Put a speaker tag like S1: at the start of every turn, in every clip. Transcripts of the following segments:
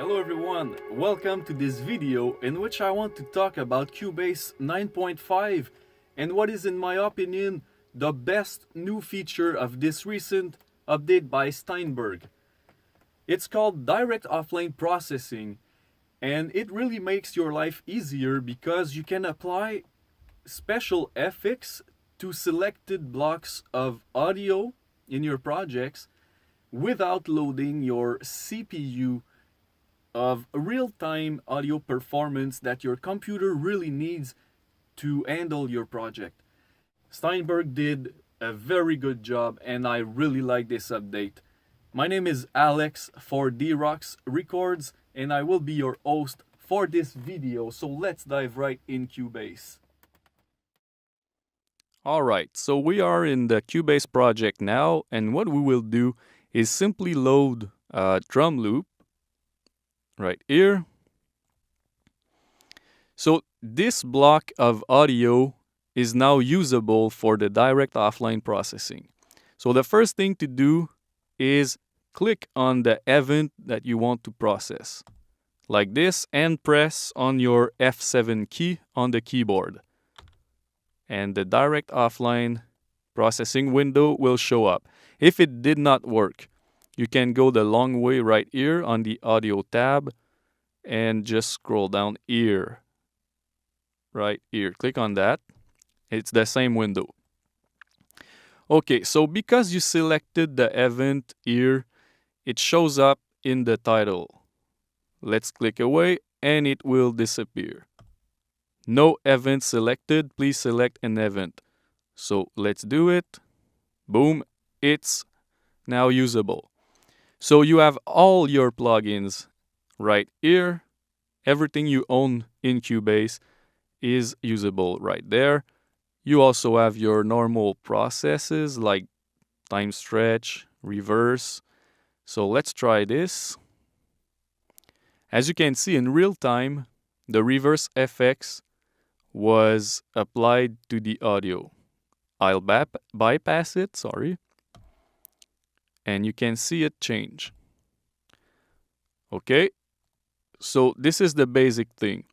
S1: Hello everyone, welcome to this video in which I want to talk about Cubase 9.5 and what is, in my opinion, the best new feature of this recent update by Steinberg. It's called Direct Offline Processing, and it really makes your life easier because you can apply special effects to selected blocks of audio in your projects without loading your CPU of real-time audio performance that your computer really needs to handle your project. Steinberg did a very good job and I really like this update. My name is Alex for D-Rocks Records and I will be your host for this video, so let's dive right in Cubase.
S2: Alright, so we are in the Cubase project now, and what we will do is simply load a drum loop right here. So this block of audio is now usable for the direct offline processing. So the first thing to do is click on the event that you want to process, like this, and press on your F7 key on the keyboard. And the direct offline processing window will show up. If it did not work, you can go the long way right here on the audio tab and just scroll down here. Right here. Click on that. It's the same window. Okay, so because you selected the event here, it shows up in the title. Let's click away and it will disappear. No event selected. Please select an event. So let's do it. Boom. It's now usable. So you have all your plugins right here. Everything you own in Cubase is usable right there. You also have your normal processes like time stretch, reverse. So let's try this. As you can see in real time, the reverse FX was applied to the audio. I'll bypass it, sorry. And you can see it change. Okay, so this is the basic thing.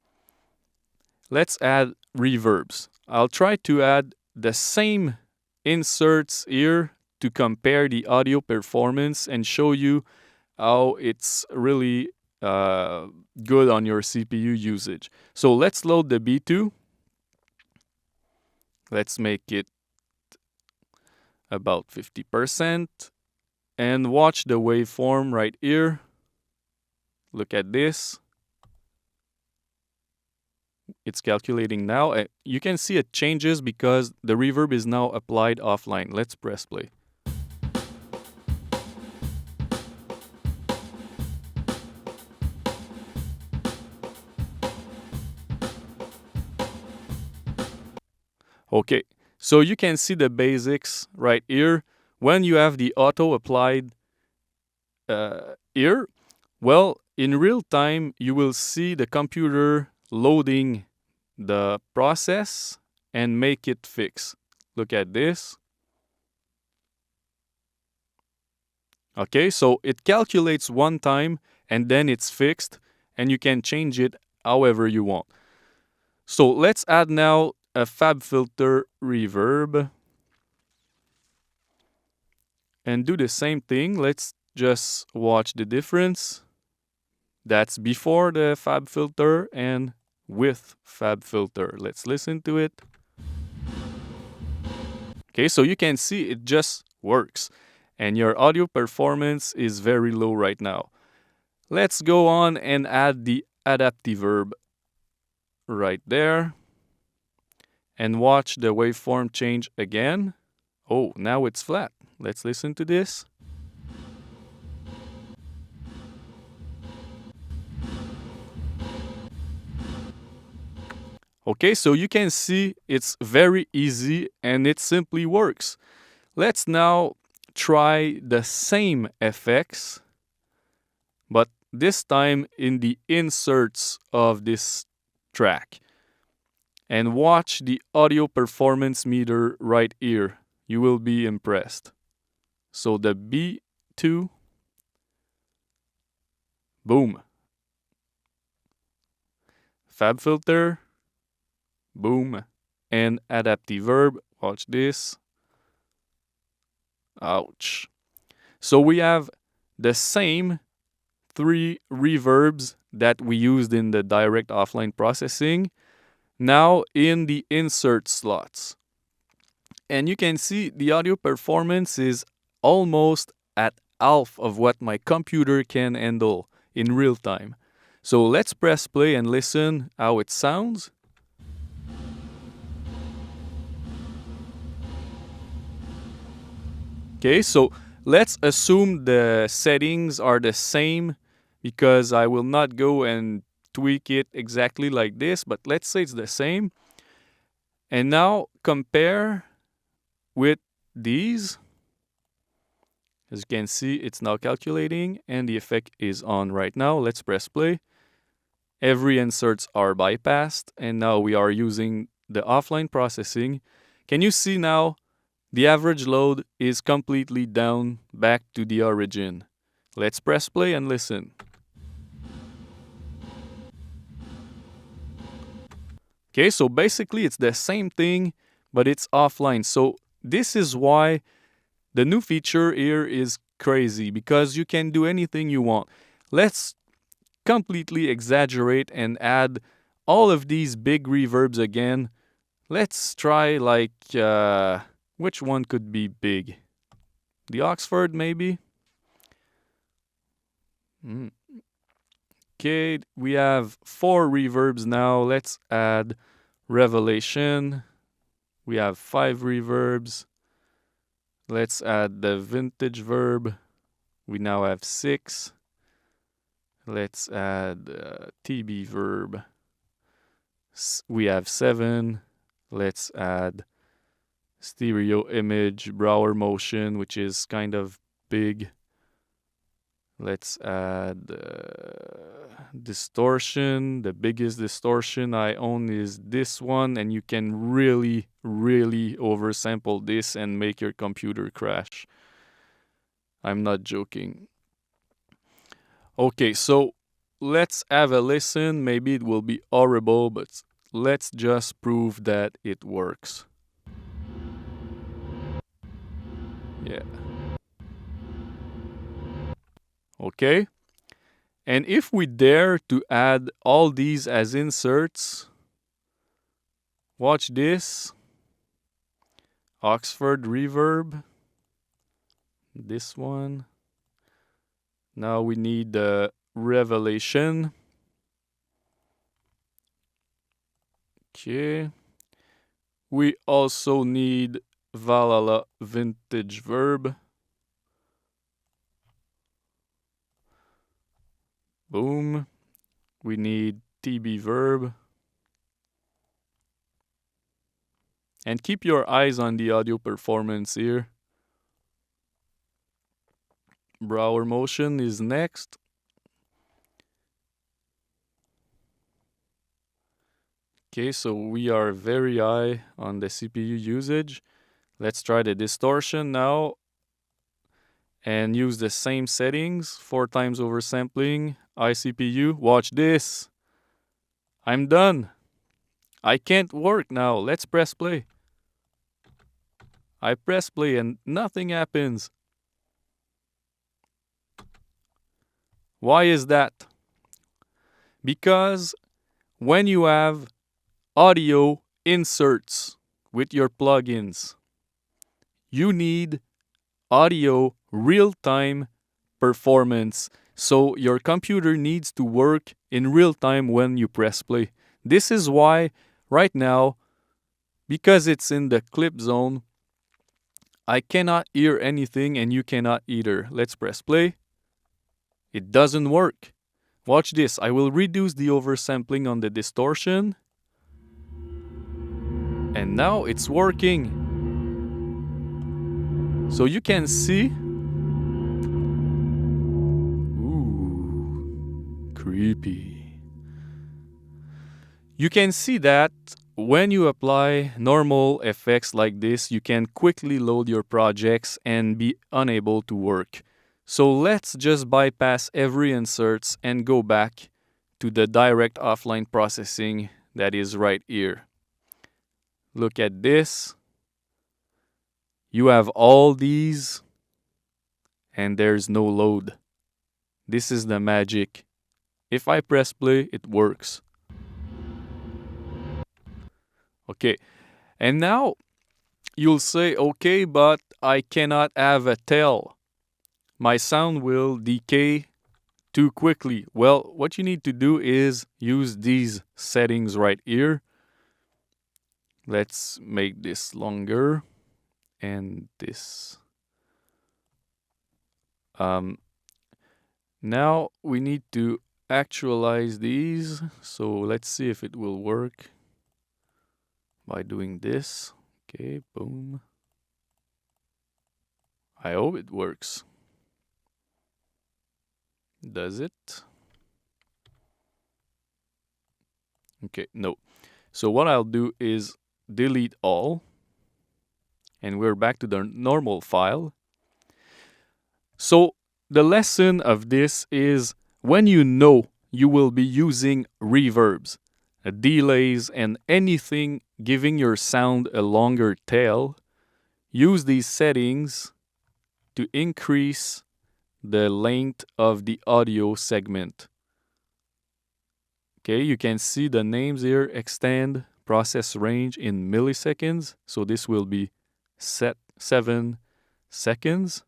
S2: Let's add reverbs. I'll try to add the same inserts here to compare the audio performance and show you how it's really good on your CPU usage. So let's load the B2. Let's make it about 50%. And watch the waveform right here. Look at this. It's calculating now. You can see it changes because the reverb is now applied offline. Let's press play. Okay, so you can see the basics right here. When you have the auto applied here, well, in real time, you will see the computer loading the process and make it fix. Look at this. Okay, so it calculates one time and then it's fixed and you can change it however you want. So let's add now a FabFilter reverb. And do the same thing. Let's just watch the difference. That's before the FabFilter and with FabFilter. Let's listen to it. Okay, so you can see it just works. And your audio performance is very low right now. Let's go on and add the Adaptiverb right there. And watch the waveform change again. Oh, now it's flat. Let's listen to this. Okay, so you can see it's very easy and it simply works. Let's now try the same effects, but this time in the inserts of this track. And watch the audio performance meter right here. You will be impressed. So the B2, boom, fab filter, boom, and adaptive verb. Watch this. Ouch. So we have the same 3 reverbs that we used in the direct offline processing now in the insert slots. And you can see the audio performance is almost at half of what my computer can handle in real time. So let's press play and listen how it sounds. Okay, so let's assume the settings are the same because I will not go and tweak it exactly like this, but let's say it's the same. And now compare with these. As you can see, it's now calculating and the effect is on right now. Let's press play. Every inserts are bypassed and now we are using the offline processing. Can you see now the average load is completely down back to the origin? Let's press play and listen. Okay, so basically it's the same thing, but it's offline. So this is why the new feature here is crazy, because you can do anything you want. Let's completely exaggerate and add all of these big reverbs again. Let's try like, which one could be big? The Oxford maybe? Okay, we have 4 reverbs now. Let's add Revelation. We have 5 reverbs. Let's add the vintage verb. We now have 6. Let's add TB verb. We have 7. Let's add stereo image, brower motion, which is kind of big. Let's add distortion. The biggest distortion I own is this one, and you can really, really oversample this and make your computer crash. I'm not joking. Okay, so let's have a listen. Maybe it will be horrible, but let's just prove that it works. Yeah. Okay. And if we dare to add all these as inserts, watch this. Oxford reverb. This one. Now we need the Revelation. Okay. We also need Valhalla vintage verb. Boom. We need TB verb. And keep your eyes on the audio performance here. Brower motion is next. Okay, so we are very high on the CPU usage. Let's try the distortion now and use the same settings. 4 times oversampling, high CPU. Watch this. I'm done. I can't work now. Let's press play. I press play and nothing happens. Why is that? Because when you have audio inserts with your plugins, you need audio real-time performance. So your computer needs to work in real time when you press play. This is why right now, because it's in the clip zone, I cannot hear anything and you cannot either. Let's press play. It doesn't work. Watch this. I will reduce the oversampling on the distortion. And now it's working. So you can see. Ooh, creepy. You can see that when you apply normal effects like this, you can quickly load your projects and be unable to work. So let's just bypass every inserts and go back to the direct offline processing that is right here. Look at this. You have all these and there's no load. This is the magic. If I press play, it works. Okay, and now you'll say, okay, but I cannot have a tail. My sound will decay too quickly. Well, what you need to do is use these settings right here. Let's make this longer and this. Now we need to actualize these. So let's see if it will work by doing this. Okay, boom. I hope it works. Does it? Okay, no. So what I'll do is delete all. And we're back to the normal file. So the lesson of this is when you know you will be using reverbs, delays, and anything giving your sound a longer tail, use these settings to increase the length of the audio segment. Okay, you can see the names here, extend process range in milliseconds. So this will be set 7 seconds.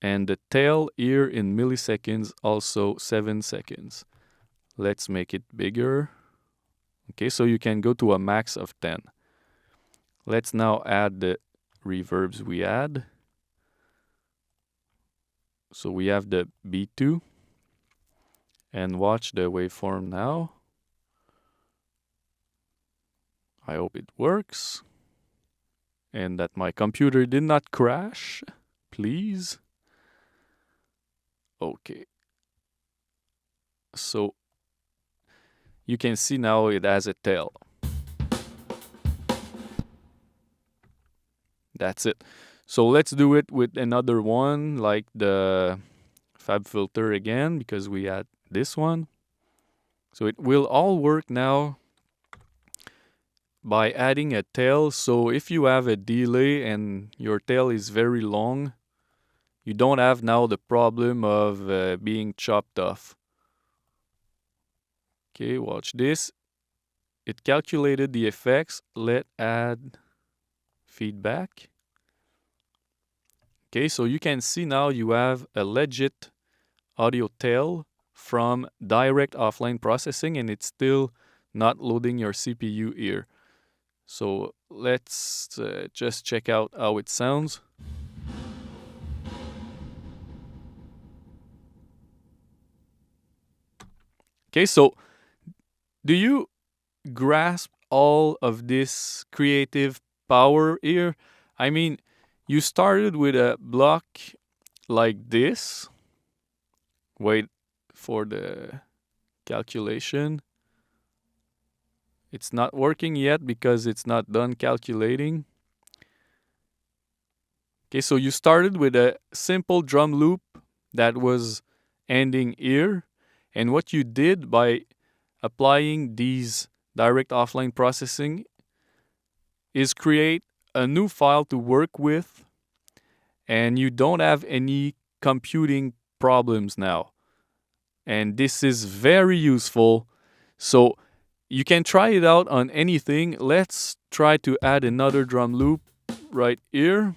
S2: And the tail here in milliseconds, also 7 seconds. Let's make it bigger. Okay, so you can go to a max of 10. Let's now add the reverbs we had. So we have the B2. And watch the waveform now. I hope it works. And that my computer did not crash. Please. Okay. So you can see now it has a tail. That's it. So let's do it with another one, like the Fab filter again, because we had this one. So it will all work now by adding a tail. So if you have a delay and your tail is very long, you don't have now the problem of being chopped off. Okay, watch this. It calculated the effects. Let's add feedback. Okay, so you can see now you have a legit audio tail from direct offline processing, and it's still not loading your CPU here. So let's just check out how it sounds. Okay, so do you grasp all of this creative power here? I mean, you started with a block like this. Wait for the calculation. It's not working yet because it's not done calculating. Okay, so you started with a simple drum loop that was ending here. And what you did by applying these direct offline processing is create a new file to work with, and you don't have any computing problems now. And this is very useful. So you can try it out on anything. Let's try to add another drum loop right here.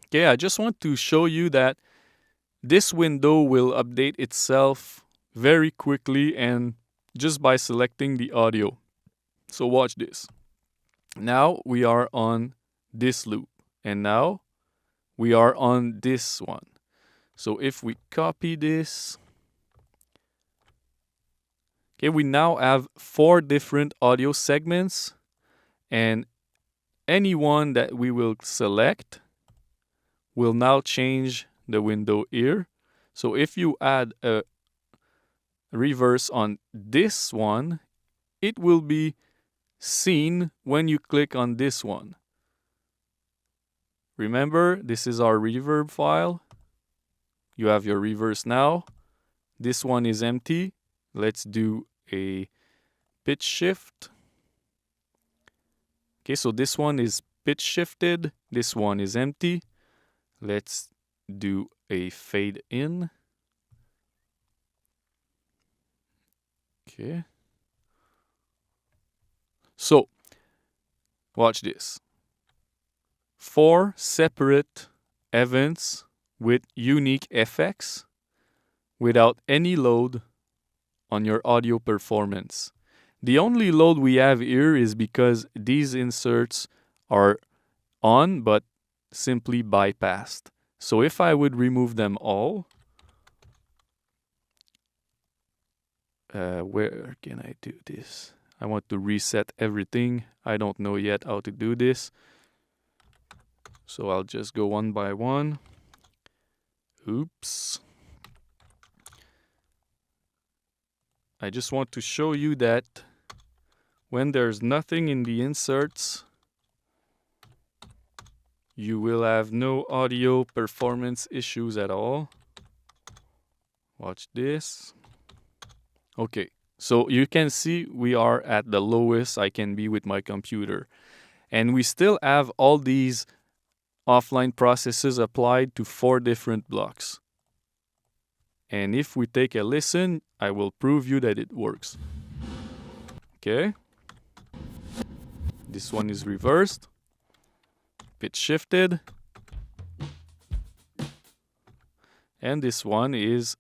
S2: Okay, I just want to show you that this window will update itself very quickly and just by selecting the audio. So watch this. Now we are on this loop, and now we are on this one. So if we copy this, okay, we now have 4 different audio segments, and any one that we will select will now change the window here. So if you add a reverse on this one, it will be seen when you click on this one. Remember, this is our reverb file. You have your reverse now. This one is empty. Let's do a pitch shift. Okay, so this one is pitch shifted. This one is empty. Let's do a fade in. Okay. So, watch this. 4 separate events with unique effects without any load on your audio performance. The only load we have here is because these inserts are on but simply bypassed. So if I would remove them all, where can I do this? I want to reset everything. I don't know yet how to do this. So I'll just go one by one. Oops. I just want to show you that when there's nothing in the inserts, you will have no audio performance issues at all. Watch this. Okay, so you can see we are at the lowest I can be with my computer. And we still have all these offline processes applied to 4 different blocks. And if we take a listen, I will prove you that it works. Okay. This one is reversed. Pitch shifted. And this one is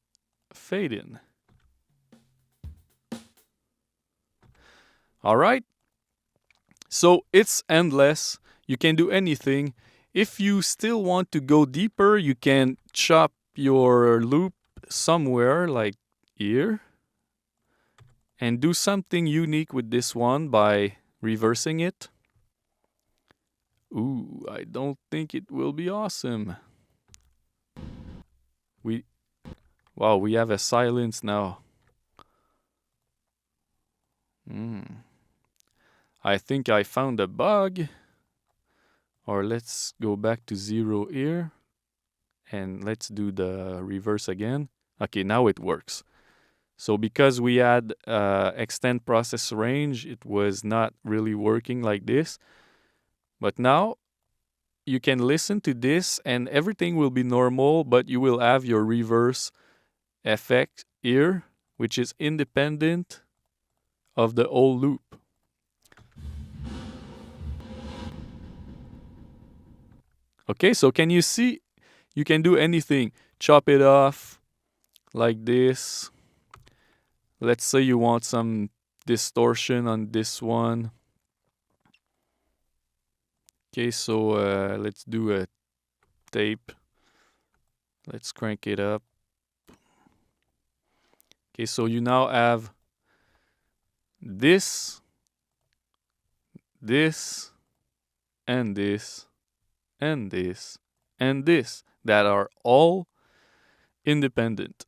S2: fade in. All right. So it's endless. You can do anything. If you still want to go deeper, you can chop your loop somewhere like here and do something unique with this one by reversing it. Ooh, I don't think it will be awesome. Wow, we have a silence now. I think I found a bug. Or let's go back to 0 here. And let's do the reverse again. Okay, now it works. So because we had extend process range, it was not really working like this. But now you can listen to this and everything will be normal, but you will have your reverse effect here, which is independent of the whole loop. Okay, so can you see? You can do anything. Chop it off like this. Let's say you want some distortion on this one. Okay, so let's do a tape. Let's crank it up. Okay, so you now have this, this, and this, and this, and this that are all independent.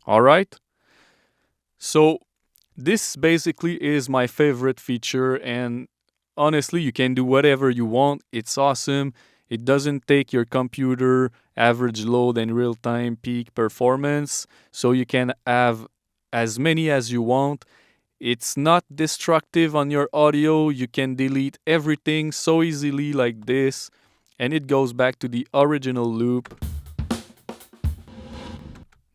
S2: All right. So this basically is my favorite feature, and honestly, you can do whatever you want. It's awesome. It doesn't take your computer average load and real-time peak performance, so you can have as many as you want. It's not destructive on your audio. You can delete everything so easily like this, and it goes back to the original loop.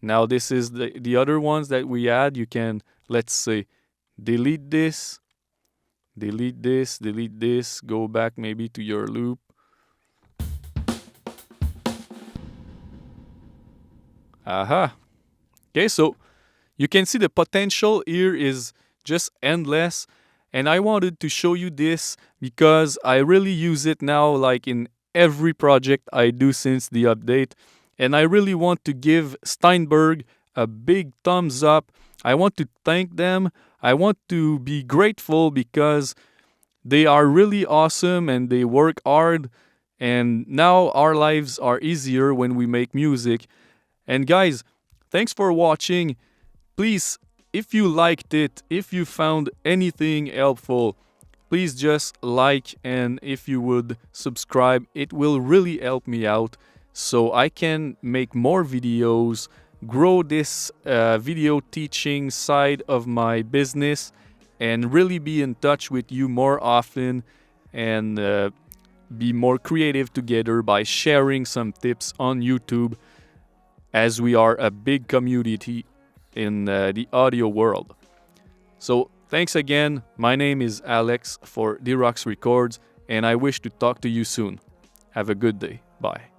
S2: Now this is the other ones that we had. You can, let's say, delete this, delete this, delete this, go back maybe to your loop. Aha. Okay, so you can see the potential here is just endless. And I wanted to show you this because I really use it now, like in every project I do since the update. And I really want to give Steinberg a big thumbs up. I want to thank them. I want to be grateful because they are really awesome and they work hard. And now our lives are easier when we make music. And guys, thanks for watching. Please, if you liked it, if you found anything helpful, please just like, and if you would subscribe, it will really help me out so I can make more videos, grow this video teaching side of my business, and really be in touch with you more often, and be more creative together by sharing some tips on YouTube, as we are a big community in the audio world. So thanks again. My name is Alex for D-Rocks Records, and I wish to talk to you soon. Have a good day. Bye.